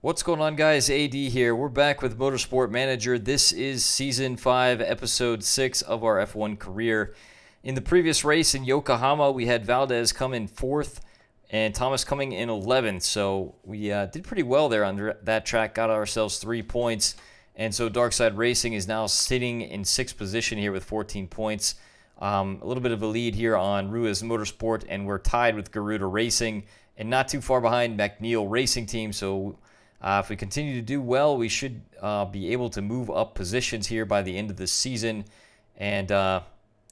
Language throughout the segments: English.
What's going on, guys? AD here. We're back with Motorsport Manager. This is Season 5, Episode 6 of our F1 career. In the previous race in Yokohama, we had Valdez come in 4th and Thomas coming in 11th. So we did pretty well there on that track, got ourselves 3 points. And so Darkside Racing is now sitting in 6th position here with 14 points. A little bit of a lead here on Ruiz Motorsport, and we're tied with Garuda Racing and not too far behind McNeil Racing Team. So if we continue to do well, we should be able to move up positions here by the end of the season and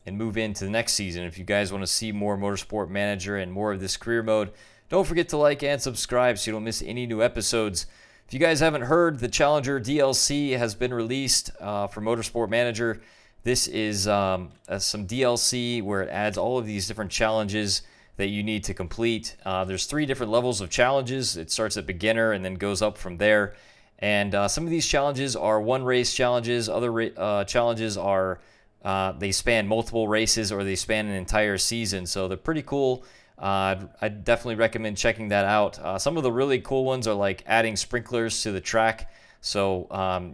move into the next season. If you guys want to see more Motorsport Manager and more of this career mode, don't forget to like and subscribe so you don't miss any new episodes. If you guys haven't heard, the Challenger DLC has been released for Motorsport Manager. This is some DLC where it adds all of these different challenges that you need to complete. There's 3 different levels of challenges. It starts at beginner and then goes up from there. And some of these challenges are one race challenges. Other challenges are they span multiple races or they span an entire season. So they're pretty cool. I definitely recommend checking that out. Some of the really cool ones are like adding sprinklers to the track. So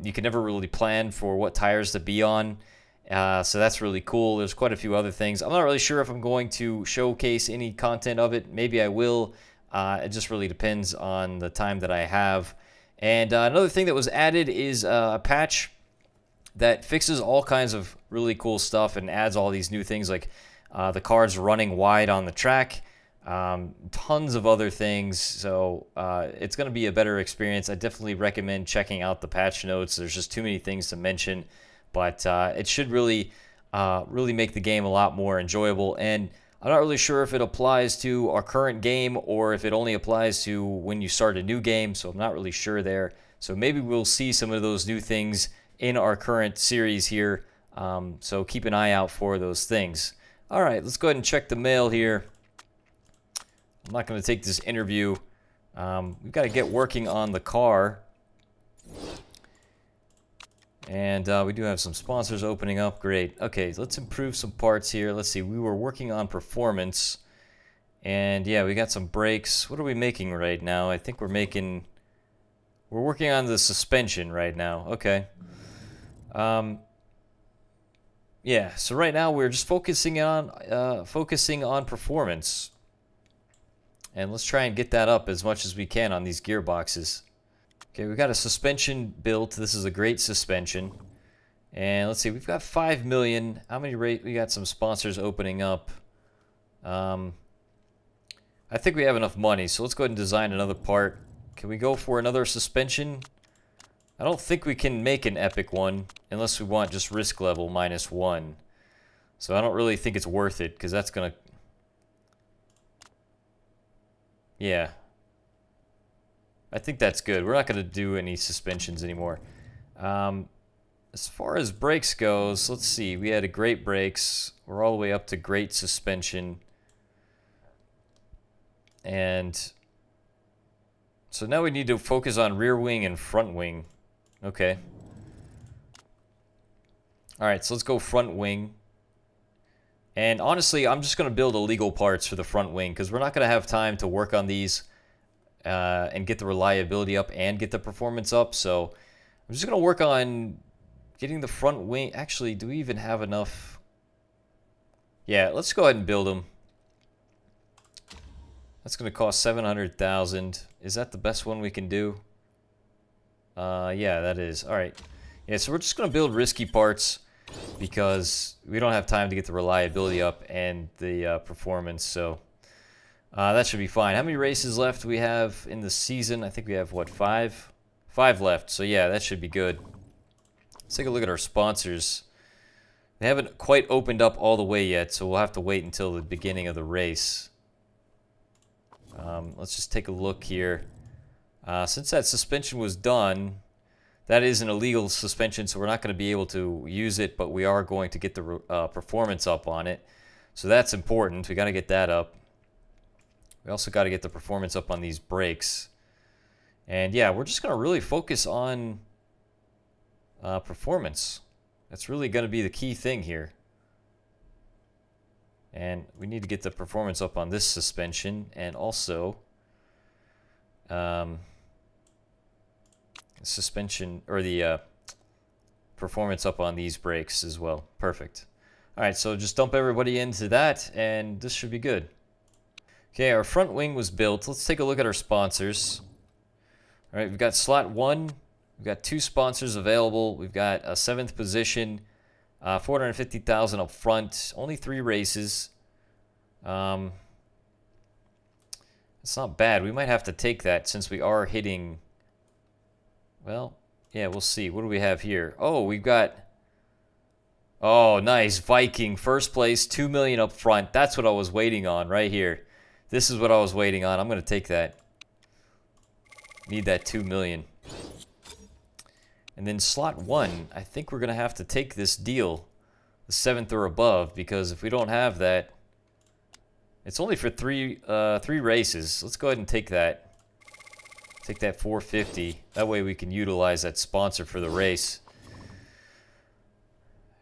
you can never really plan for what tires to be on. So that's really cool. There's quite a few other things. I'm not really sure if I'm going to showcase any content of it. Maybe I will. It just really depends on the time that I have. And another thing that was added is a patch that fixes all kinds of really cool stuff and adds all these new things like the cars running wide on the track. Tons of other things. So it's going to be a better experience. I definitely recommend checking out the patch notes. There's just too many things to mention. But it should really make the game a lot more enjoyable. And I'm not really sure if it applies to our current game or if it only applies to when you start a new game. So I'm not really sure there. So maybe we'll see some of those new things in our current series here. So keep an eye out for those things. All right, let's go ahead and check the mail here. I'm not going to take this interview. We've got to get working on the car. And we do have some sponsors opening up. Great. Okay, let's improve some parts here. Let's see. We were working on performance. And yeah, we got some brakes. What are we making right now? I think we're working on the suspension right now. Okay. Yeah, so right now we're just focusing on performance. And let's try and get that up as much as we can on these gearboxes. Okay, we've got a suspension built. This is a great suspension. And let's see, we've got 5 million. How many we got some sponsors opening up. I think we have enough money, so let's go ahead and design another part. Can we go for another suspension? I don't think we can make an epic one unless we want just risk level -1. So I don't really think it's worth it because that's gonna... Yeah. I think that's good. We're not going to do any suspensions anymore. As far as brakes goes, let's see. We had a great brakes. We're all the way up to great suspension. And so now we need to focus on rear wing and front wing. Okay. All right, so let's go front wing. And honestly, I'm just going to build illegal parts for the front wing because we're not going to have time to work on these and get the reliability up and get the performance up. So I'm just going to work on getting the front wing. Actually, do we even have enough? Yeah, let's go ahead and build them. That's going to cost 700,000. Is that the best one we can do? Yeah, that is. All right. Yeah, so we're just going to build risky parts because we don't have time to get the reliability up and the performance. So that should be fine. How many races left do we have in the season? I think we have, what, 5? 5 left. So yeah, that should be good. Let's take a look at our sponsors. They haven't quite opened up all the way yet, so we'll have to wait until the beginning of the race. Let's just take a look here. Since that suspension was done, that is an illegal suspension, so we're not going to be able to use it, but we are going to get the performance up on it. So that's important. We got to get that up. We also got to get the performance up on these brakes. And yeah, we're just going to really focus on performance. That's really going to be the key thing here. And we need to get the performance up on this suspension. And also, suspension or the performance up on these brakes as well. Perfect. All right, so just dump everybody into that, and this should be good. Okay, our front wing was built. Let's take a look at our sponsors. All right, we've got slot 1. We've got 2 sponsors available. We've got a 7th position, 450,000 up front. Only 3 races. It's not bad. We might have to take that since we are hitting. Well, yeah, we'll see. What do we have here? Oh, we've got. Oh, nice. Viking, first place, 2 million up front. That's what I was waiting on right here. This is what I was waiting on. I'm going to take that. Need that 2 million. And then slot 1, I think we're going to have to take this deal, the 7th or above, because if we don't have that, it's only for 3 races. Let's go ahead and take that. Take that 450. That way we can utilize that sponsor for the race.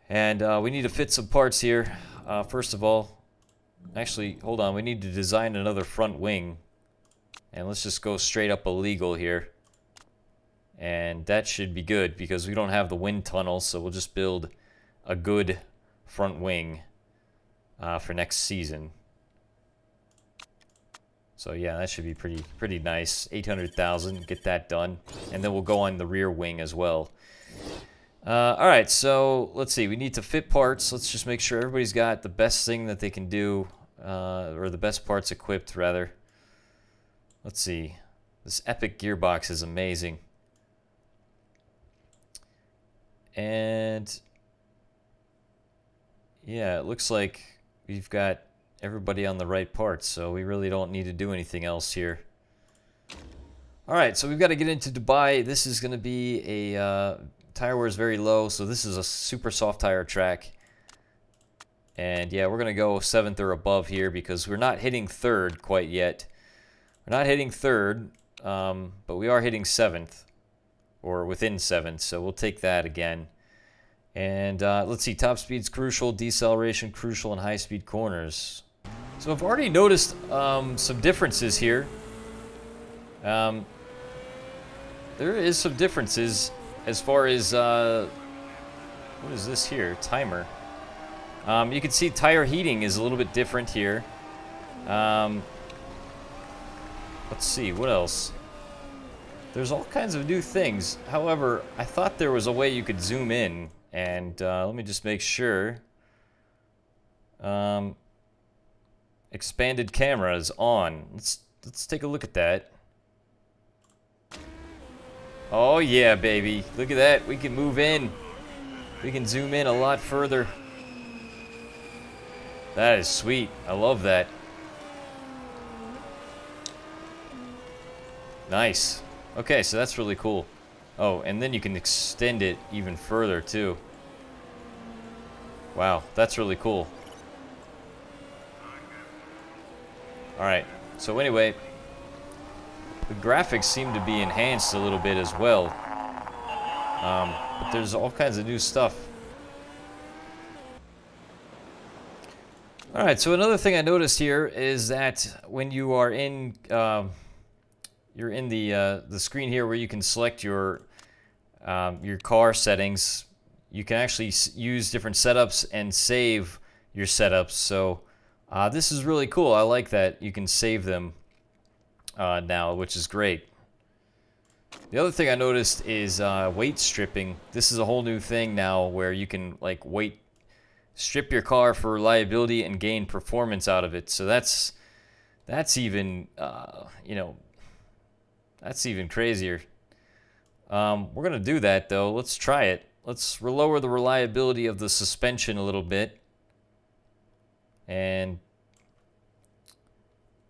And we need to fit some parts here. First of all, actually, hold on. We need to design another front wing. And let's just go straight up illegal here. And that should be good because we don't have the wind tunnel. So we'll just build a good front wing for next season. So yeah, that should be pretty nice. 800,000, get that done. And then we'll go on the rear wing as well. Alright, so let's see. We need to fit parts. Let's just make sure everybody's got the best thing that they can do. Or the best parts equipped, rather. Let's see. This epic gearbox is amazing. And yeah, it looks like we've got everybody on the right parts, so we really don't need to do anything else here. Alright, so we've got to get into Dubai. This is going to be a tire wear is very low, so this is a super soft tire track. And yeah, we're going to go 7th or above here because we're not hitting 3rd quite yet. We're not hitting 3rd, but we are hitting 7th, or within 7th, so we'll take that again. And let's see, top speed's crucial, deceleration crucial, and high speed corners. So I've already noticed some differences here. There is some differences as far as, what is this here? Timer. You can see tire heating is a little bit different here. Let's see, what else? There's all kinds of new things. However, I thought there was a way you could zoom in. And let me just make sure. Expanded camera is on. Let's take a look at that. Oh yeah, baby. Look at that. We can move in. We can zoom in a lot further. That is sweet. I love that. Nice. Okay, so that's really cool. Oh, and then you can extend it even further too. Wow, that's really cool. Alright, so anyway, the graphics seem to be enhanced a little bit as well. But there's all kinds of new stuff. Alright, so another thing I noticed here is that when you are in, you're in the screen here where you can select your car settings, you can actually use different setups and save your setups. So this is really cool. I like that you can save them now, which is great. The other thing I noticed is weight stripping. This is a whole new thing now where you can like strip your car for reliability and gain performance out of it. So that's even you know, that's even crazier. We're gonna do that though. Let's try it. Let's lower the reliability of the suspension a little bit. And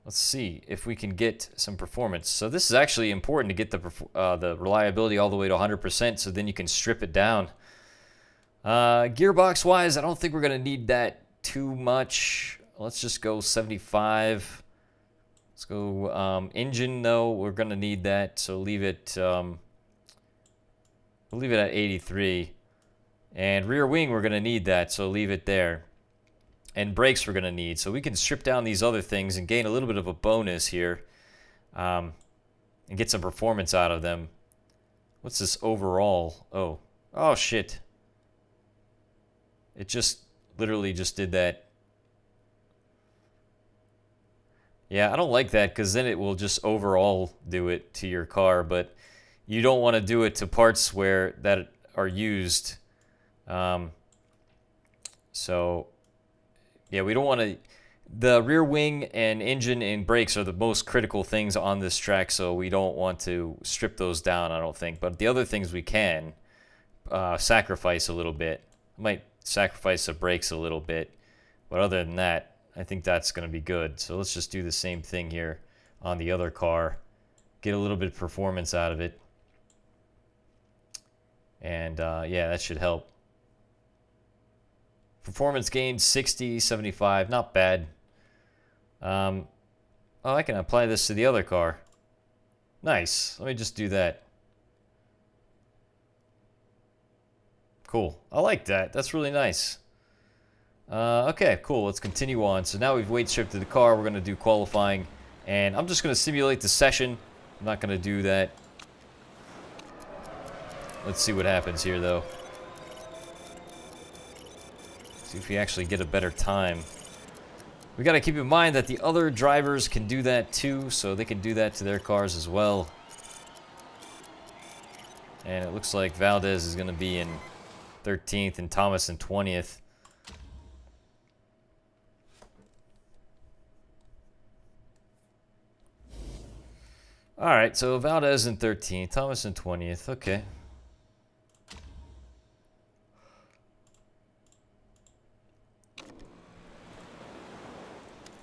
let's see if we can get some performance. So this is actually important to get the reliability all the way to 100%, so then you can strip it down. Gearbox wise, I don't think we're gonna need that too much. Let's just go 75. Let's go engine though. We're gonna need that, so leave it. We'll leave it at 83. And rear wing, we're gonna need that, so leave it there. And brakes we're going to need. So we can strip down these other things and gain a little bit of a bonus here. And get some performance out of them. What's this overall? Oh. Oh, shit. It just literally just did that. Yeah, I don't like that because then it will just overall do it to your car, but you don't want to do it to parts where that are used. So, yeah, we don't want to... The rear wing and engine and brakes are the most critical things on this track, so we don't want to strip those down, I don't think. But the other things we can sacrifice a little bit. Might sacrifice the brakes a little bit, but other than that, I think that's going to be good. So let's just do the same thing here on the other car. Get a little bit of performance out of it. And yeah, that should help. Performance gain 60, 75, not bad. Oh, I can apply this to the other car. Nice. Let me just do that. Cool. I like that. That's really nice. Okay, cool. Let's continue on. So now we've weight shifted the car. We're going to do qualifying. And I'm just going to simulate the session. I'm not going to do that. Let's see what happens here, though. See if we actually get a better time. We got to keep in mind that the other drivers can do that too, so they can do that to their cars as well. And it looks like Valdez is going to be in 13th and Thomas in 20th. Alright, so Valdez in 13th, Thomas in 20th. Okay.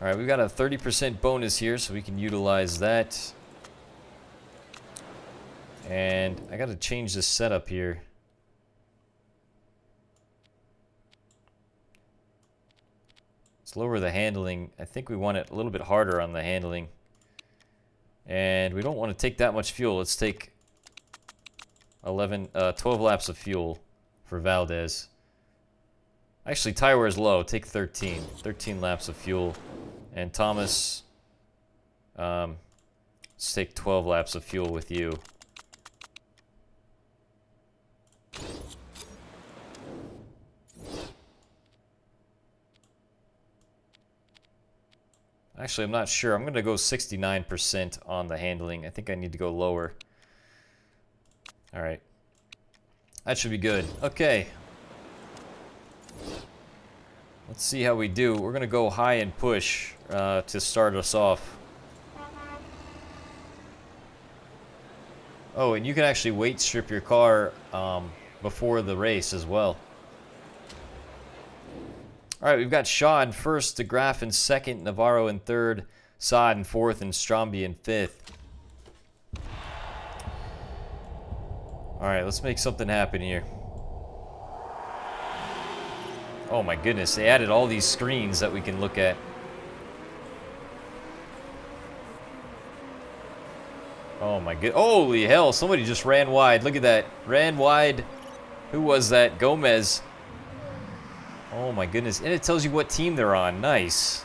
Alright, we've got a 30% bonus here, so we can utilize that. And I got to change this setup here. Let's lower the handling. I think we want it a little bit harder on the handling. And we don't want to take that much fuel. Let's take 12 laps of fuel for Valdez. Actually, tire wear is low. Take 13. 13 laps of fuel. And Thomas, let's take 12 laps of fuel with you. Actually, I'm not sure. I'm going to go 69% on the handling. I think I need to go lower. All right. That should be good. Okay. Let's see how we do. We're going to go high and push to start us off. Oh, and you can actually weight strip your car before the race as well. All right, we've got Shaw in first, DeGraff in second, Navarro in third, Saad in fourth, and Stromby in fifth. All right, let's make something happen here. Oh my goodness, they added all these screens that we can look at. Oh my good, holy hell, somebody just ran wide. Look at that, ran wide. Who was that? Gomez. Oh my goodness, and it tells you what team they're on. Nice.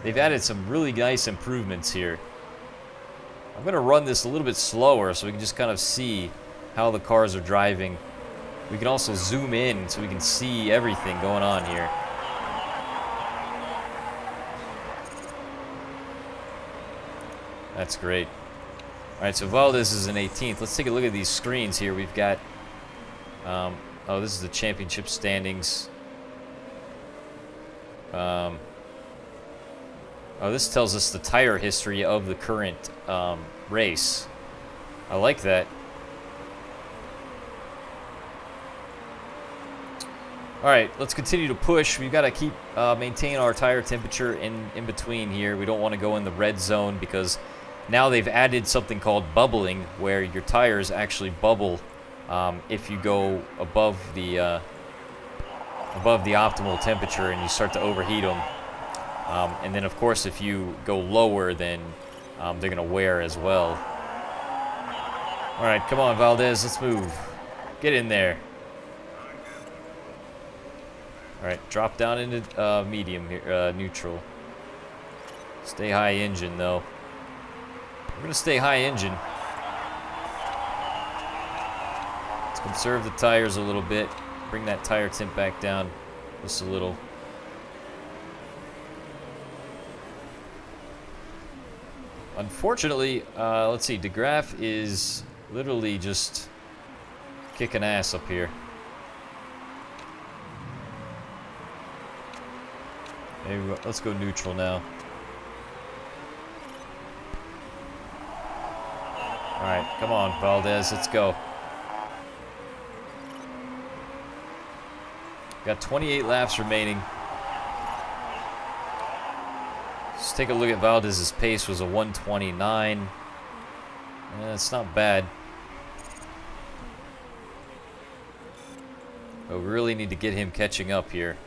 They've added some really nice improvements here. I'm going to run this a little bit slower so we can just kind of see how the cars are driving. We can also zoom in so we can see everything going on here. That's great. Alright, so Valdez is in 18th. Let's take a look at these screens here. We've got... oh, this is the championship standings. Oh, this tells us the tire history of the current race. I like that. Alright, let's continue to push. We've got to keep maintain our tire temperature in between here. We don't want to go in the red zone because now they've added something called bubbling, where your tires actually bubble if you go above the optimal temperature and you start to overheat them. And then, of course, if you go lower, then they're going to wear as well. All right, come on, Valdez, let's move. Get in there. All right, drop down into medium here, neutral. Stay high engine, though. We're going to stay high engine. conserve the tires a little bit. Bring that tire temp back down just a little. Unfortunately, let's see, DeGraff is literally just kicking ass up here. Maybe let's go neutral now. Alright, come on, Valdez, let's go. Got 28 laps remaining. Let's take a look at Valdez's pace. Was a 129. It's not bad. But we really need to get him catching up here.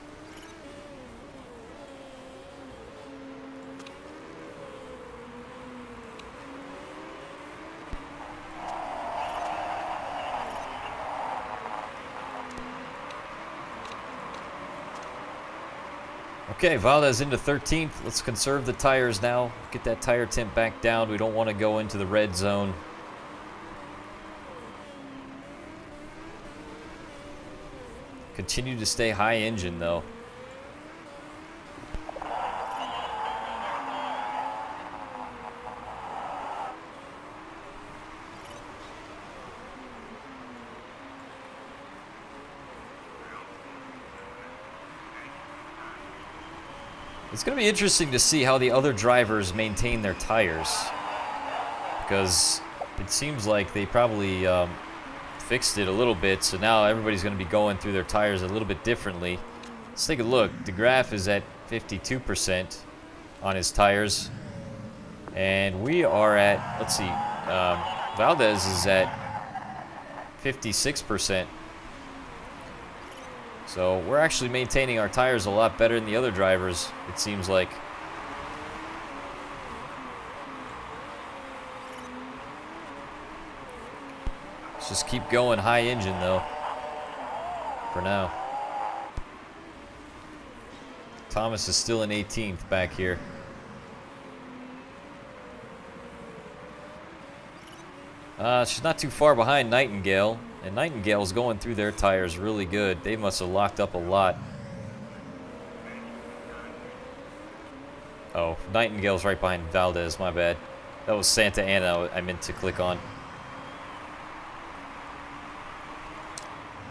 Okay, Valdez into 13th. Let's conserve the tires now. Get that tire temp back down. We don't want to go into the red zone. Continue to stay high engine, though. It's going to be interesting to see how the other drivers maintain their tires, because it seems like they probably fixed it a little bit, so now everybody's going to be going through their tires a little bit differently. Let's take a look. DeGraff is at 52% on his tires, and we are at, let's see, Valdez is at 56%. So we're actually maintaining our tires a lot better than the other drivers, it seems like. Let's just keep going high engine, though, for now. Thomas is still in 18th back here. She's not too far behind Nightingale. And Nightingale's going through their tires really good. They must have locked up a lot. Oh, Nightingale's right behind Valdez, my bad. That was Santa Ana I meant to click on.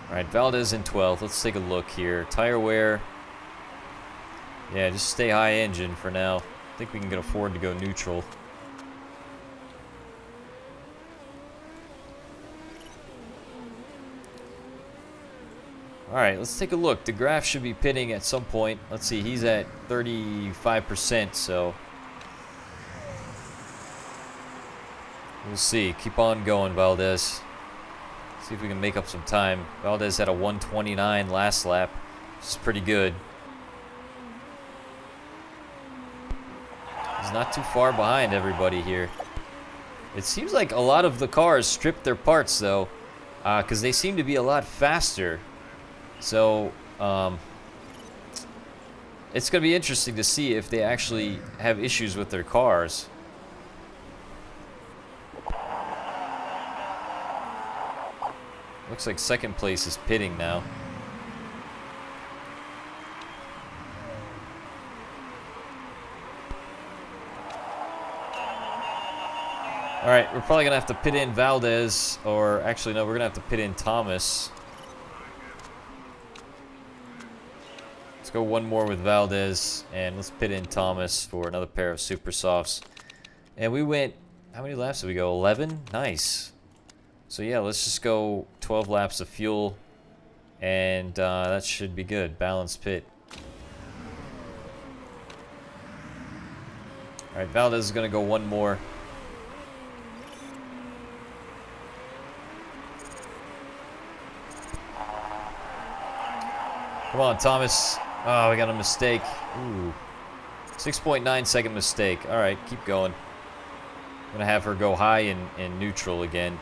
Alright, Valdez in 12th. Let's take a look here. Tire wear. Yeah, just stay high engine for now. I think we can afford to go neutral. Alright, let's take a look. DeGraff should be pitting at some point. Let's see, he's at 35%, so we'll see. Keep on going, Valdez. See if we can make up some time. Valdez had a 129 last lap, which is pretty good. He's not too far behind everybody here. It seems like a lot of the cars stripped their parts, though, because they seem to be a lot faster. So, it's going to be interesting to see if they actually have issues with their cars. Looks like second place is pitting now. Alright, we're probably going to have to pit in Valdez, or actually no, we're going to have to pit in Thomas. Let's go one more with Valdez, and let's pit in Thomas for another pair of Super Softs. And we went, how many laps did we go? 11? Nice. So yeah, let's just go 12 laps of fuel, and that should be good. Balanced pit. Alright, Valdez is going to go one more. Come on, Thomas. Oh, we got a mistake. Ooh. 6.9 second mistake. All right, keep going. I'm going to have her go high in neutral again.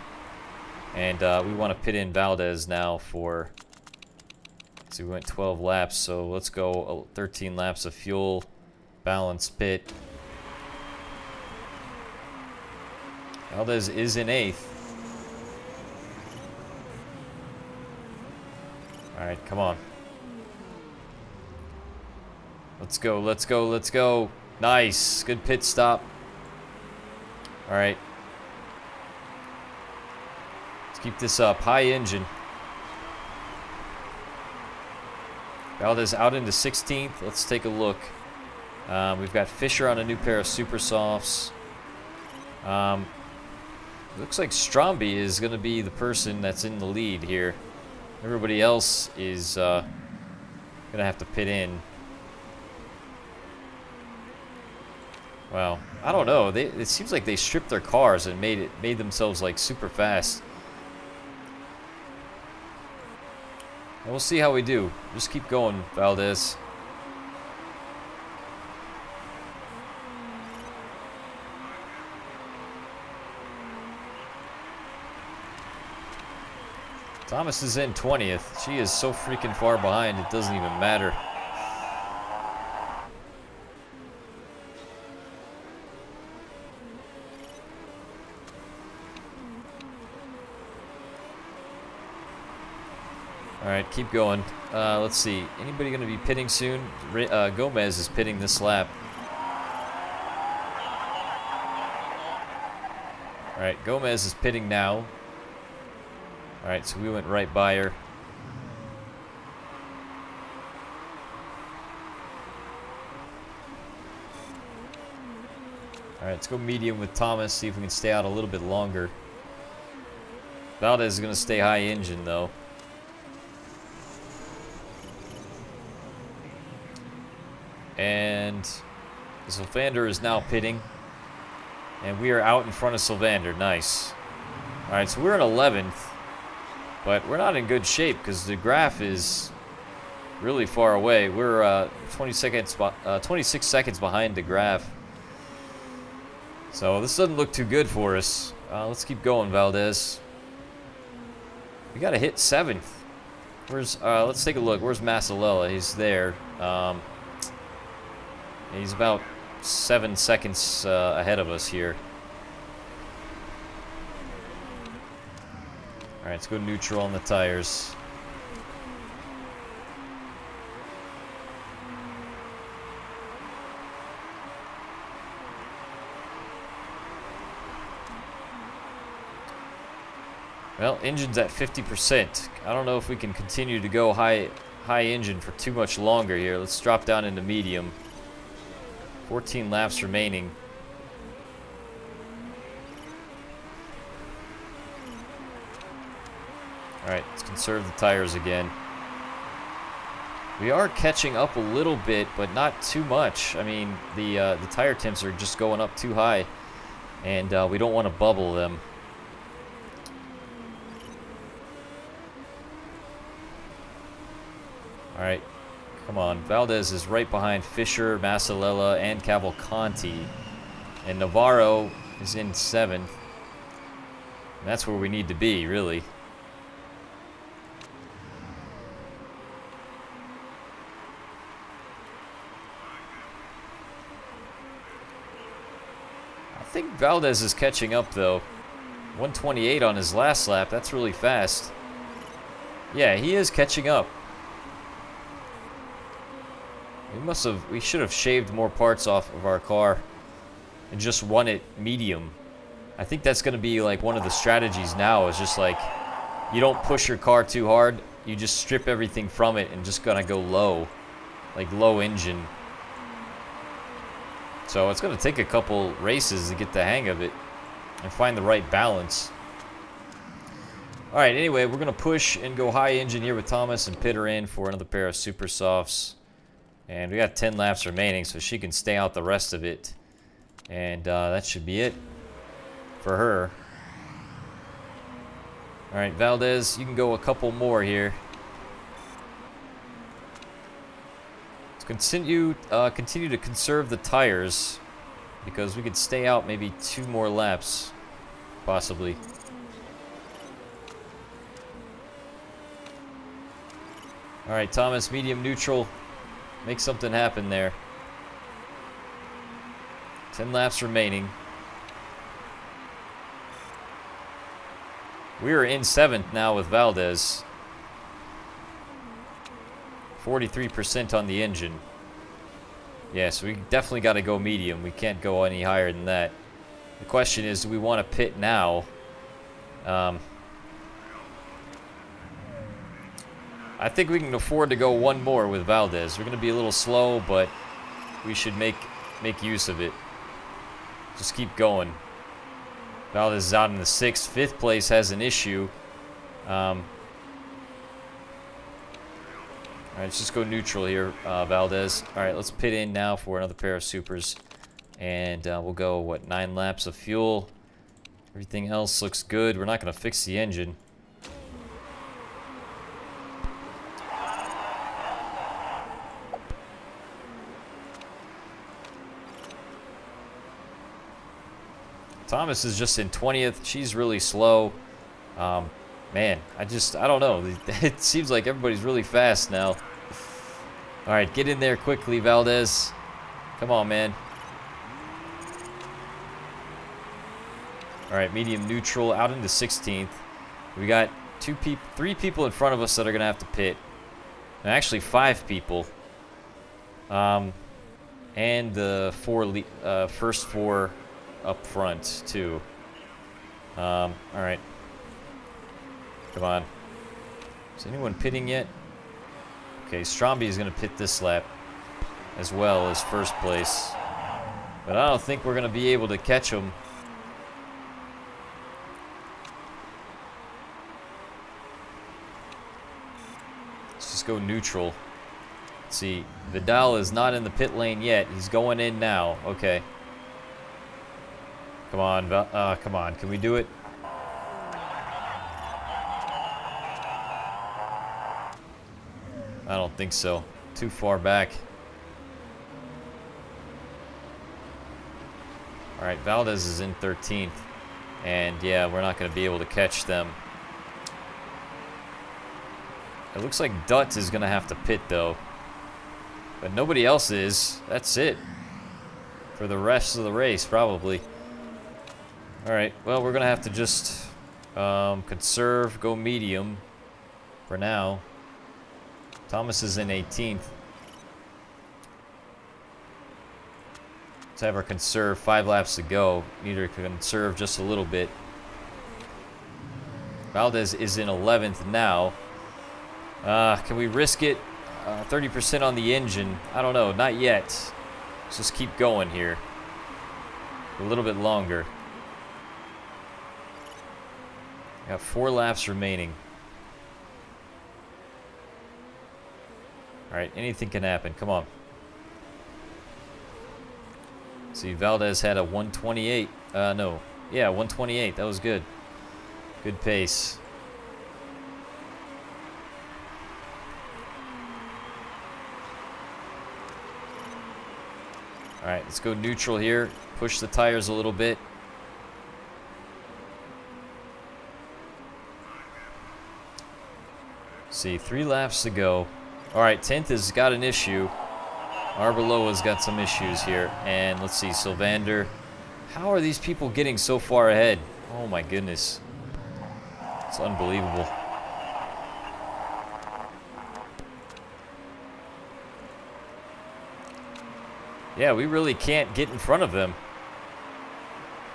And we want to pit in Valdez now for... So we went 12 laps, so let's go 13 laps of fuel. Balanced pit. Valdez is in 8th. All right, come on. Let's go, let's go, let's go. Nice. Good pit stop. All right. Let's keep this up. High engine. Valdez out into 16th. Let's take a look. We've got Fisher on a new pair of Super Softs. Looks like Stromby is going to be the person that's in the lead here. Everybody else is going to have to pit in. Well, I don't know. It seems like they stripped their cars and made themselves like super fast. And we'll see how we do. Just keep going, Valdez. Thomas is in 20th. She is so freaking far behind, it doesn't even matter. All right, keep going. Let's see. Anybody going to be pitting soon? Gomez is pitting this lap. All right, Gomez is pitting now. All right, so we went right by her. All right, let's go medium with Thomas, see if we can stay out a little bit longer. Valdez is going to stay high engine, though. And Sylvander is now pitting. And we are out in front of Sylvander. Nice. All right, so we're in 11th. But we're not in good shape because the graph is really far away. We're 26 seconds behind the graph. So this doesn't look too good for us. Let's keep going, Valdez. We got to hit 7th. Where's? Let's take a look. Where's Masalella? He's there. He's about 7 seconds ahead of us here. All right, let's go neutral on the tires. Well, engine's at 50%. I don't know if we can continue to go high engine for too much longer here. Let's drop down into medium. 14 laps remaining. All right, let's conserve the tires again. We are catching up a little bit, but not too much. I mean, the tire temps are just going up too high, and we don't want to bubble them. All right, come on. Valdez is right behind Fisher, Masalella, and Cavalcanti, and Navarro is in 7th. And that's where we need to be, really. I think Valdez is catching up, though. 128 on his last lap. That's really fast. Yeah, he is catching up. We should have shaved more parts off of our car and just run it medium. I think that's going to be like one of the strategies now, is just like, you don't push your car too hard. You just strip everything from it and just going to go low, like low engine. So it's going to take a couple races to get the hang of it and find the right balance. All right, anyway, we're going to push and go high engine here with Thomas and pit her in for another pair of Super Softs. And we got 10 laps remaining, so she can stay out the rest of it. And that should be it for her. All right, Valdez, you can go a couple more here. Let's continue to conserve the tires, because we could stay out maybe 2 more laps, possibly. All right, Thomas, medium neutral. Make something happen there. 10 laps remaining. We are in 7th now with Valdez. 43% on the engine. Yeah, so we definitely got to go medium. We can't go any higher than that. The question is, do we want to pit now? I think we can afford to go one more with Valdez. We're going to be a little slow, but we should make use of it. Just keep going. Valdez is out in the 6th. 5th place has an issue. All right, let's just go neutral here, Valdez. All right, let's pit in now for another pair of supers. And we'll go, what, 9 laps of fuel. Everything else looks good. We're not going to fix the engine. Thomas is just in 20th. She's really slow. Man, I don't know. It seems like everybody's really fast now. All right, get in there quickly, Valdez. Come on, man. All right, medium neutral out into 16th. We got 3 people in front of us that are going to have to pit. And actually 5 people. And the first 4 up front, too. All right. Come on. Is anyone pitting yet? Okay, Stromby is going to pit this lap as well as first place. But I don't think we're going to be able to catch him. Let's just go neutral. Let's see, Vidal is not in the pit lane yet. He's going in now. Okay. Come on, come on. Can we do it? I don't think so. Too far back. All right, Valdez is in 13th. And yeah, we're not going to be able to catch them. It looks like Dutt is going to have to pit, though. But nobody else is. That's it. For the rest of the race, probably. All right, well, we're going to have to just conserve, go medium for now. Thomas is in 18th. Let's have our conserve. 5 laps to go. Need to conserve just a little bit. Valdez is in 11th now. Can we risk it? 30% on the engine. I don't know. Not yet. Let's just keep going here. A little bit longer. Got 4 laps remaining. All right, anything can happen. Come on. See, Valdez had a 128. No. Yeah, 128. That was good. Good pace. All right, let's go neutral here. Push the tires a little bit. See, 3 laps to go. All right, 10th has got an issue. Arbeloa's got some issues here. And let's see, Sylvander. How are these people getting so far ahead? Oh my goodness. It's unbelievable. Yeah, we really can't get in front of them.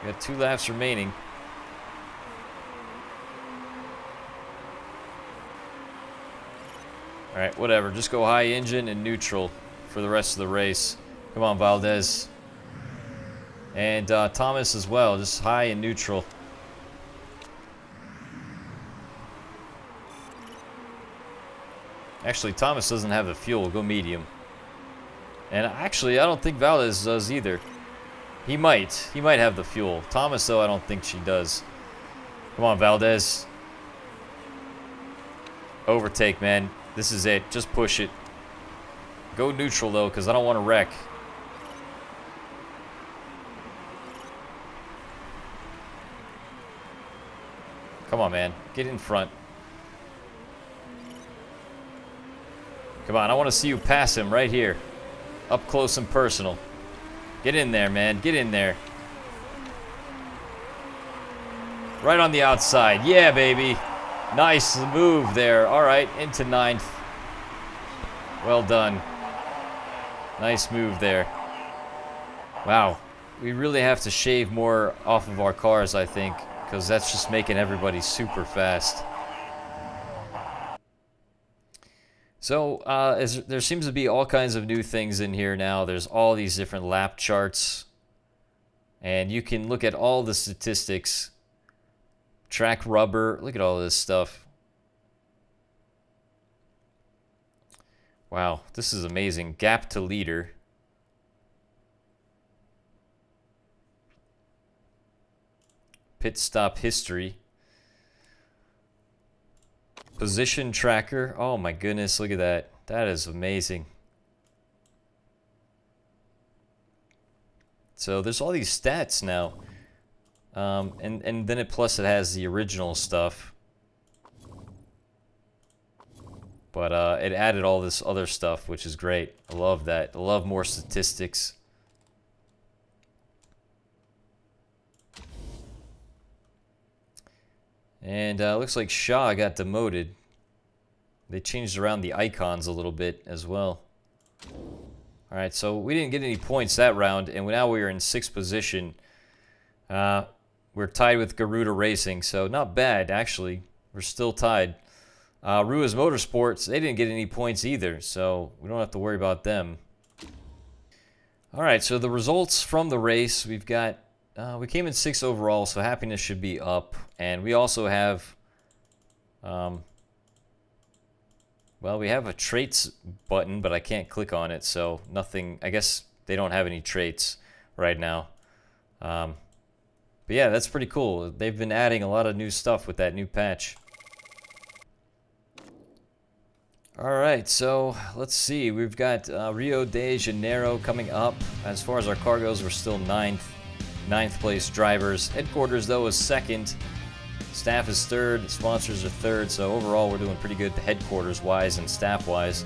We got 2 laps remaining. All right, whatever. Just go high engine and neutral for the rest of the race. Come on, Valdez. And Thomas as well. Just high and neutral. Actually, Thomas doesn't have the fuel. Go medium. And actually, I don't think Valdez does either. He might. He might have the fuel. Thomas, though, I don't think she does. Come on, Valdez. Overtake, man. This is it. Just push it. Go neutral, though, because I don't want to wreck. Come on, man. Get in front. Come on. I want to see you pass him right here. Up close and personal. Get in there, man. Get in there. Right on the outside. Yeah, baby. Nice move there. All right, into 9th. Well done. Nice move there. Wow. We really have to shave more off of our cars, I think, because that's just making everybody super fast. So, there seems to be all kinds of new things in here now. There's all these different lap charts. And you can look at all the statistics. Track rubber. Look at all this stuff. Wow, this is amazing. Gap to leader. Pit stop history. Position tracker. Oh my goodness, look at that. That is amazing. So there's all these stats now. And then plus it has the original stuff. But it added all this other stuff, which is great. I love that. I love more statistics. And looks like Shaw got demoted. They changed around the icons a little bit as well. Alright, so we didn't get any points that round, and now we are in 6th position. We're tied with Garuda Racing, so not bad, actually. We're still tied. Rua's Motorsports, they didn't get any points either, so we don't have to worry about them. Alright, so the results from the race, we've got... we came in 6th overall, so happiness should be up. And we also have... well, we have a traits button, but I can't click on it, so nothing... I guess they don't have any traits right now. But yeah, that's pretty cool. They've been adding a lot of new stuff with that new patch. Alright, so let's see. We've got Rio de Janeiro coming up. As far as our car goes, we're still 9th place drivers. Headquarters, though, is 2nd. Staff is 3rd. Sponsors are 3rd. So overall, we're doing pretty good headquarters-wise and staff-wise.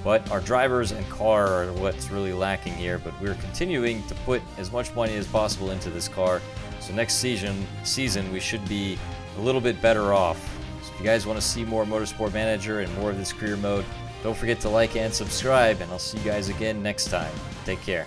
But our drivers and car are what's really lacking here. But we're continuing to put as much money as possible into this car. So next season we should be a little bit better off. So if you guys want to see more Motorsport Manager and more of this career mode, don't forget to like and subscribe. And I'll see you guys again next time. Take care.